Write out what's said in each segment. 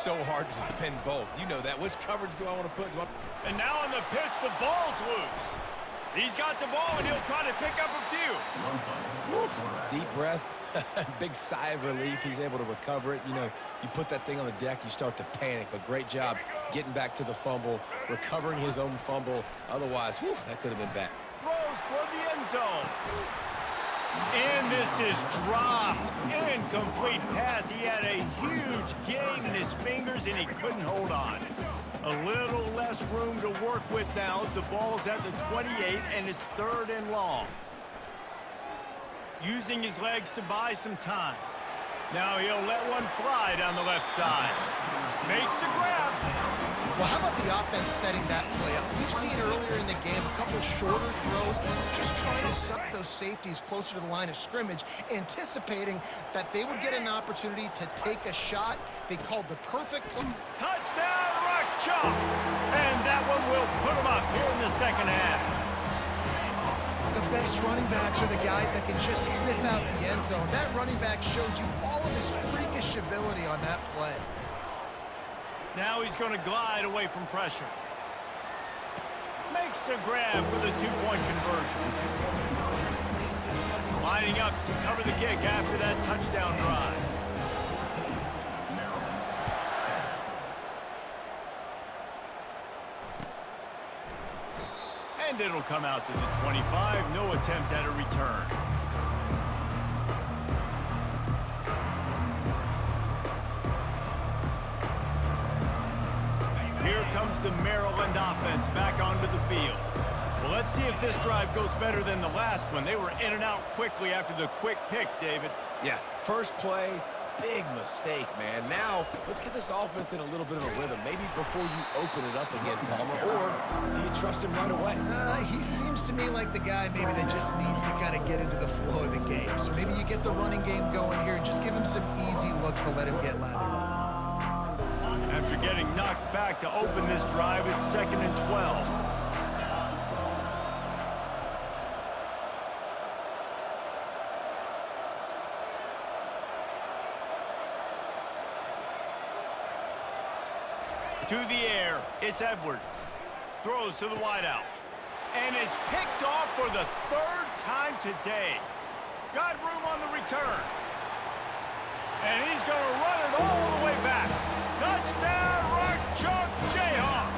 so hard to defend both. You know that. Which coverage do I want to put? And now on the pitch, the ball's loose. He's got the ball, and he'll try to pick up a few. Woo. Deep breath. Big sigh of relief. He's able to recover it. You know, you put that thing on the deck, you start to panic. But great job getting back to the fumble, recovering his own fumble. Otherwise, whew, that could have been bad. Throws toward the end zone. And this is dropped. Incomplete pass. He had a huge gain in his fingers, and he couldn't hold on. A little less room to work with now as the ball's at the 28, and it's 3rd and long. Using his legs to buy some time. Now he'll let one fly down the left side. Makes the grab. Well, how about the offense setting that play up? We've seen earlier in the game a couple shorter throws, just trying to suck those safeties closer to the line of scrimmage, anticipating that they would get an opportunity to take a shot. They called the perfect touchdown, Rock Chalk! And that one will put him up here in the second half. The best running backs are the guys that can just sniff out the end zone. That running back showed you all of his freakish ability on that play. Now he's going to glide away from pressure. Makes the grab for the 2-point conversion. Lining up to cover the kick after that touchdown drive. And it'll come out to the 25. No attempt at a return. Here comes the Maryland offense back onto the field. Well, let's see if this drive goes better than the last one. They were in and out quickly after the quick pick, David. Yeah, first play, big mistake, man. Now, let's get this offense in a little bit of a rhythm. Maybe before you open it up again, Palmer, or do you trust him right away? He seems to me like the guy maybe that just needs to kind of get into the flow of the game. So maybe you get the running game going here and just give him some easy looks to let him get lathered up. After getting knocked back to open this drive, it's 2nd and 12. To the air, it's Edwards. Throws to the wideout. And it's picked off for the 3rd time today. Got room on the return. And he's going to run it all the way back. Touchdown, Rock Chalk Jayhawk.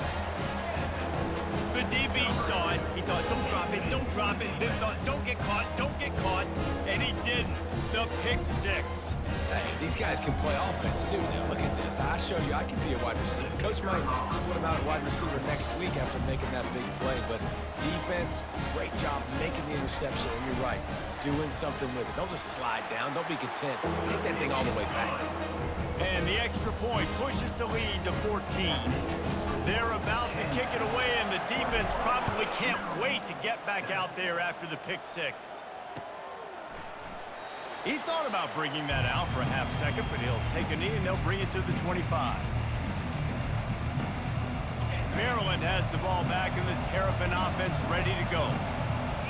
The DB saw it. He thought, don't drop it, don't drop it. Then thought, don't get caught, don't get caught. And he didn't. The pick 6. Hey, these guys can play offense, too. Now, look at this. I show you I can be a wide receiver. Coach might split him out at wide receiver next week after making that big play. But defense, great job making the interception. And you're right, doing something with it. Don't just slide down. Don't be content. Take that thing all the way back. And the extra point pushes the lead to 14. They're about to kick it away, and the defense probably can't wait to get back out there after the pick 6. He thought about bringing that out for a half second, but he'll take a knee and they'll bring it to the 25. Maryland has the ball back and the Terrapin offense ready to go.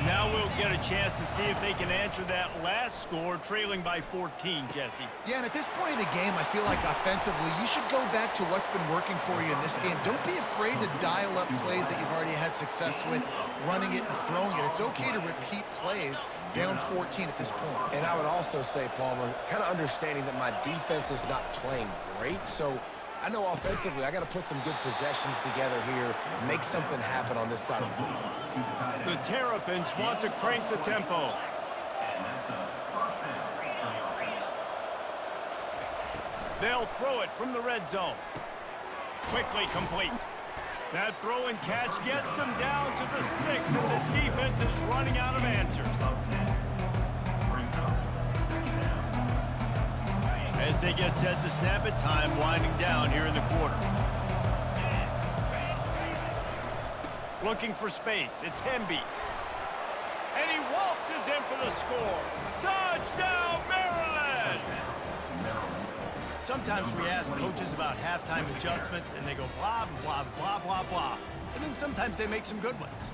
Now we'll get a chance to see if they can answer that last score, trailing by 14, Jesse. Yeah, and at this point in the game, I feel like offensively, you should go back to what's been working for you in this game. Don't be afraid to dial up plays that you've already had success with, running it and throwing it. It's okay to repeat plays down 14 at this point. And I would also say, Palmer, kind of understanding that my defense is not playing great, so I know offensively I got to put some good possessions together here, make something happen on this side of the football. The Terrapins want to crank the tempo. They'll throw it from the red zone. Quickly complete. That throw and catch gets them down to the 6, and the defense is running out of answers. As they get set to snap it, time winding down here in the quarter. Looking for space, it's Hemby. And he waltzes in for the score. Touchdown, Maryland! Sometimes we ask coaches about halftime adjustments, and they go blah, blah, blah, blah, blah. And then sometimes they make some good ones.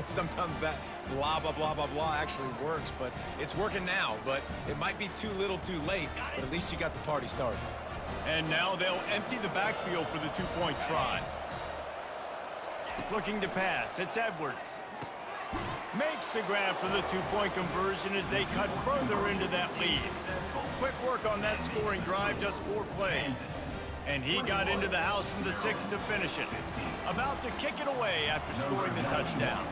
Sometimes that blah, blah, blah, blah, blah actually works, but it's working now. But it might be too little too late, but at least you got the party started. And now they'll empty the backfield for the two-point try. Looking to pass. It's Edwards. Makes the grab for the two-point conversion as they cut further into that lead. Quick work on that scoring drive, just 4 plays. And he got into the house from the 6 to finish it. About to kick it away after scoring the touchdown.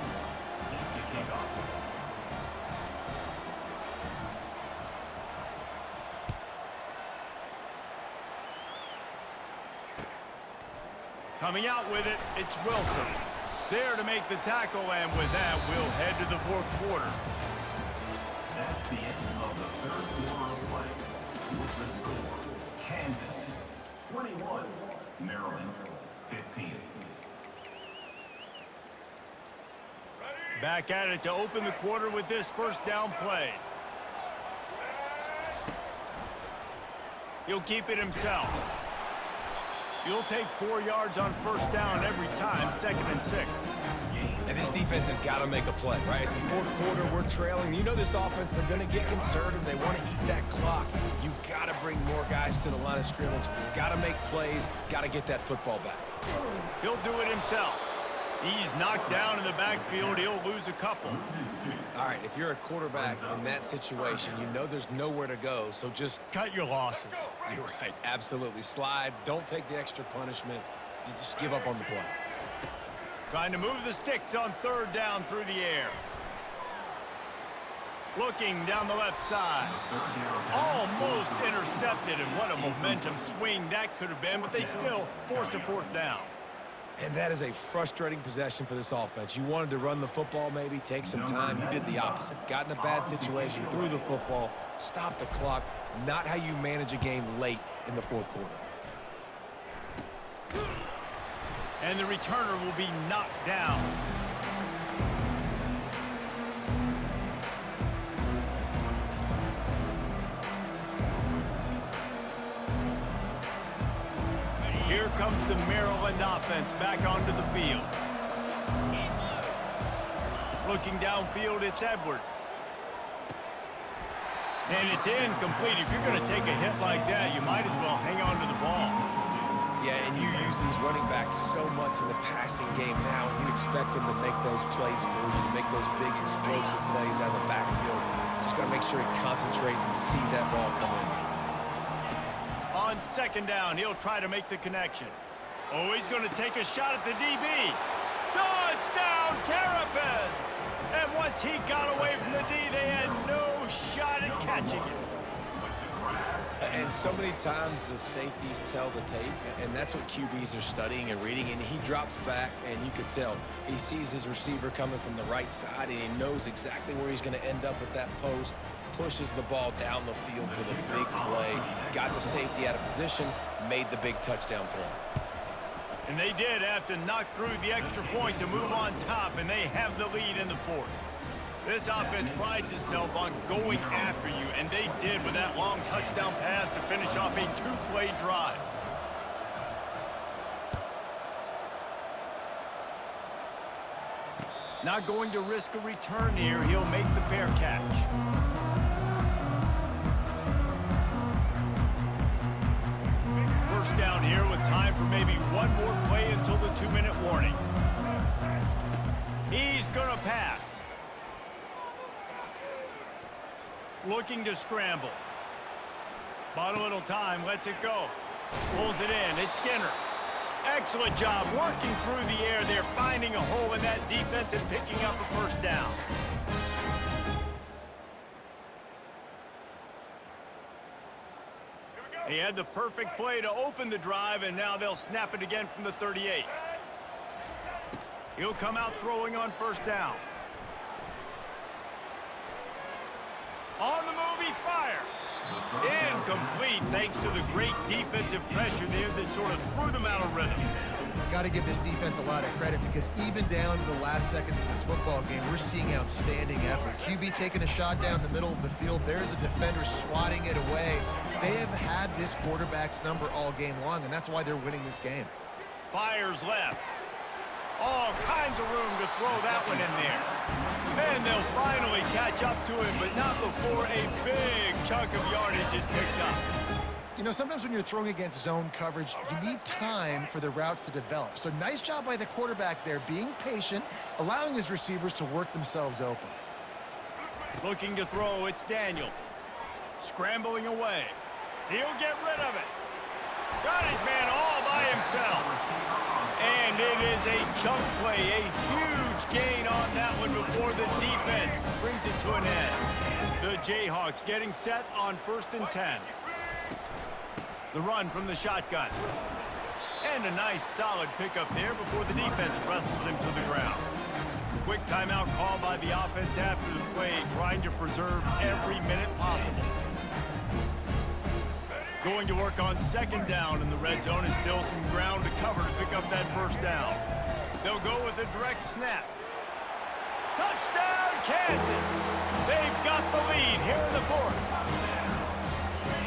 Coming out with it, it's Wilson. There to make the tackle, and with that, we'll head to the 4th quarter. That's the end of the 3rd quarter of play. With the score, Kansas 21, Maryland 15. Back at it to open the quarter with this first down play. He'll keep it himself. You'll take 4 yards on first down every time, 2nd and 6. And this defense has got to make a play, right? It's the 4th quarter. We're trailing. You know this offense, they're going to get conservative. They want to eat that clock. You got to bring more guys to the line of scrimmage. Got to make plays. Got to get that football back. He'll do it himself. He's knocked down in the backfield. He'll lose a couple. All right, if you're a quarterback in that situation, you know there's nowhere to go, so just cut your losses. You're right, absolutely. Slide, don't take the extra punishment. You just give up on the play. Trying to move the sticks on 3rd down through the air. Looking down the left side. Almost intercepted, and what a momentum swing that could have been, but they still force a 4th down. And that is a frustrating possession for this offense. You wanted to run the football, maybe take some time. You did the opposite. Got in a bad situation, threw the football, stopped the clock. Not how you manage a game late in the 4th quarter. And the returner will be knocked down. Here comes the Maryland offense back onto the field. Looking downfield, it's Edwards. And it's incomplete. If you're going to take a hit like that, you might as well hang on to the ball. Yeah, and you use these running backs so much in the passing game now, and you expect them to make those plays for you, to make those big explosive plays out of the backfield. Just got to make sure he concentrates and see that ball come in. On 2nd down, he'll try to make the connection. Oh, he's going to take a shot at the DB. Touchdown, Terrapins! And once he got away from the D, they had no shot at catching it. And so many times the safeties tell the tape, and that's what QBs are studying and reading, and he drops back, and you could tell he sees his receiver coming from the right side, and he knows exactly where he's going to end up at that post, pushes the ball down the field for the big play, got the safety out of position, made the big touchdown throw. And they did have to knock through the extra point to move on top, and they have the lead in the 4th. This offense prides itself on going after you, and they did with that long touchdown pass to finish off a 2-play drive. Not going to risk a return here. He'll make the fair catch. First down here with time for maybe one more play until the 2-minute warning. He's going to pass. Looking to scramble. Bought a little time, lets it go. Pulls it in, it's Skinner. Excellent job working through the air there, finding a hole in that defense and picking up a first down. He had the perfect play to open the drive, and now they'll snap it again from the 38. He'll come out throwing on first down. On the move, he fires. Incomplete, thanks to the great defensive pressure there that sort of threw them out of rhythm. Got to give this defense a lot of credit because even down to the last seconds of this football game, we're seeing outstanding effort. QB taking a shot down the middle of the field. There's a defender swatting it away. They have had this quarterback's number all game long, and that's why they're winning this game. Fires left. All kinds of room to throw that one in there. And they'll finally catch up to him, but not before a big chunk of yardage is picked up. You know, sometimes when you're throwing against zone coverage, you need time for the routes to develop. So nice job by the quarterback there, being patient, allowing his receivers to work themselves open. Looking to throw, it's Daniels. Scrambling away. He'll get rid of it. Got his man all by himself. And it is a chunk play, a huge gain on that one before the defense brings it to an end. The Jayhawks getting set on 1st and 10. The run from the shotgun. And a nice solid pickup there before the defense wrestles him to the ground. Quick timeout call by the offense after the play, trying to preserve every minute possible. Going to work on 2nd down in the red zone, is still some ground to cover to pick up that 1st down. They'll go with a direct snap. Touchdown, Kansas! They've got the lead here in the 4th.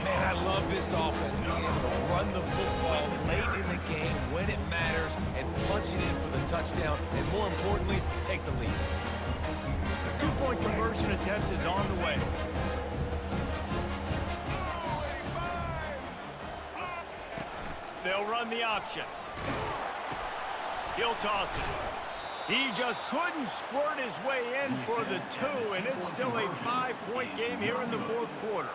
Man, I love this offense being able to run the football late in the game when it matters and punch it in for the touchdown, and more importantly, take the lead. Two-point conversion attempt is on the way. They'll run the option. He'll toss it. He just couldn't squirt his way in for the 2, and it's still a 5-point game here in the 4th quarter.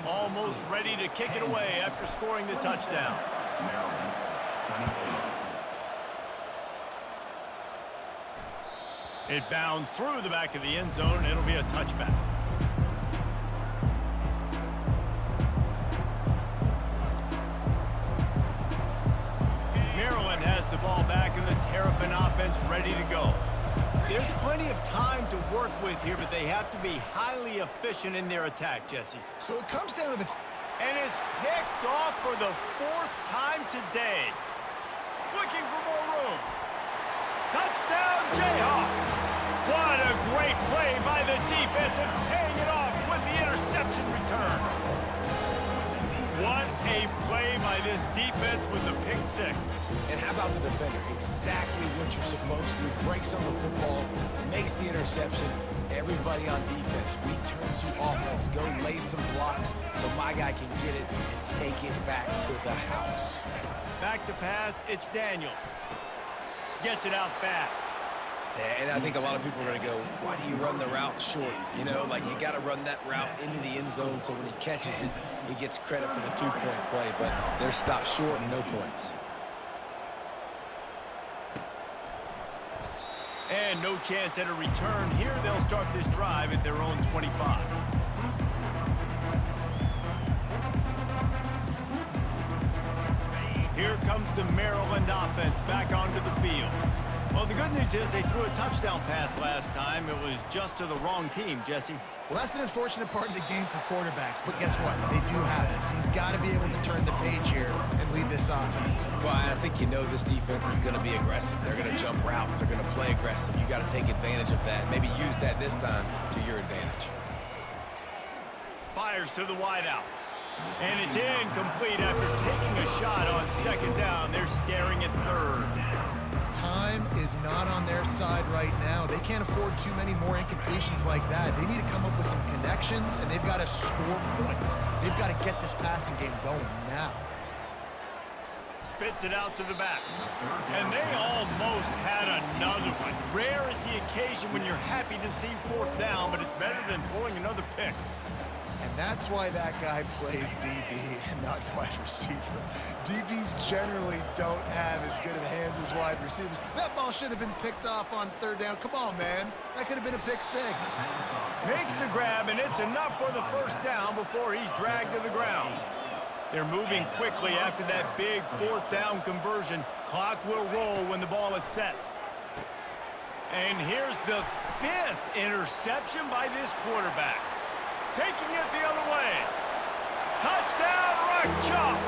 Almost ready to kick it away after scoring the touchdown. It bounds through the back of the end zone, and it'll be a touchback. Maryland has the ball back, and the Terrapin offense ready to go. There's plenty of time to work with here, but they have to be highly efficient in their attack, Jesse. So it comes down to the... And it's picked off for the 4th time today. Looking for more room. Touchdown, Jayhawks! What a great play by the defense and paying it off with the interception return. What a play by this defense with the pick 6. And how about the defender? Exactly what you're supposed to do. Breaks on the football, makes the interception. Everybody on defense, we turn to offense. Go lay some blocks so my guy can get it and take it back to the house. Back to pass, it's Daniels. Gets it out fast. Yeah, and I think a lot of people are going to go, why do you run the route short? You know, like you got to run that route into the end zone so when he catches it, he gets credit for the 2-point play. But they're stopped short and no points. And no chance at a return here. They'll start this drive at their own 25. Here comes the Maryland offense back onto the field. Well, the good news is they threw a touchdown pass last time. It was just to the wrong team, Jesse. Well, that's an unfortunate part of the game for quarterbacks, but guess what? They do happen, so you've got to be able to turn the page here and lead this offense. Well, I think you know this defense is going to be aggressive. They're going to jump routes. They're going to play aggressive. You got to take advantage of that. Maybe use that this time to your advantage. Fires to the wideout. And it's incomplete after taking a shot on 2nd down. They're staring at 3rd. Time is not on their side right now. They can't afford too many more incompletions like that. They need to come up with some connections, and they've got to score points. They've got to get this passing game going now. Spits it out to the back. And they almost had another one. Rare is the occasion when you're happy to see 4th down, but it's better than throwing another pick. And that's why that guy plays DB and not wide receiver. DBs generally don't have as good of hands as wide receivers. That ball should have been picked off on 3rd down. Come on, man. That could have been a pick 6. Makes the grab, and it's enough for the 1st down before he's dragged to the ground. They're moving quickly after that big 4th down conversion. Clock will roll when the ball is set. And here's the 5th interception by this quarterback. Taking it the other way. Touchdown, Rock Chalk.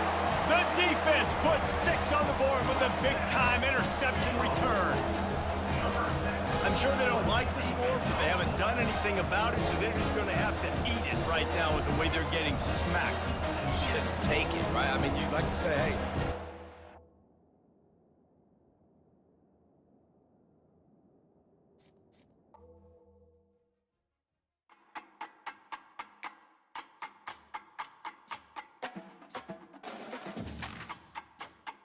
The defense puts 6 on the board with a big-time interception return. I'm sure they don't like the score, but they haven't done anything about it, so they're just going to have to eat it right now with the way they're getting smacked. Just take it, right? I mean, you'd like to say, hey,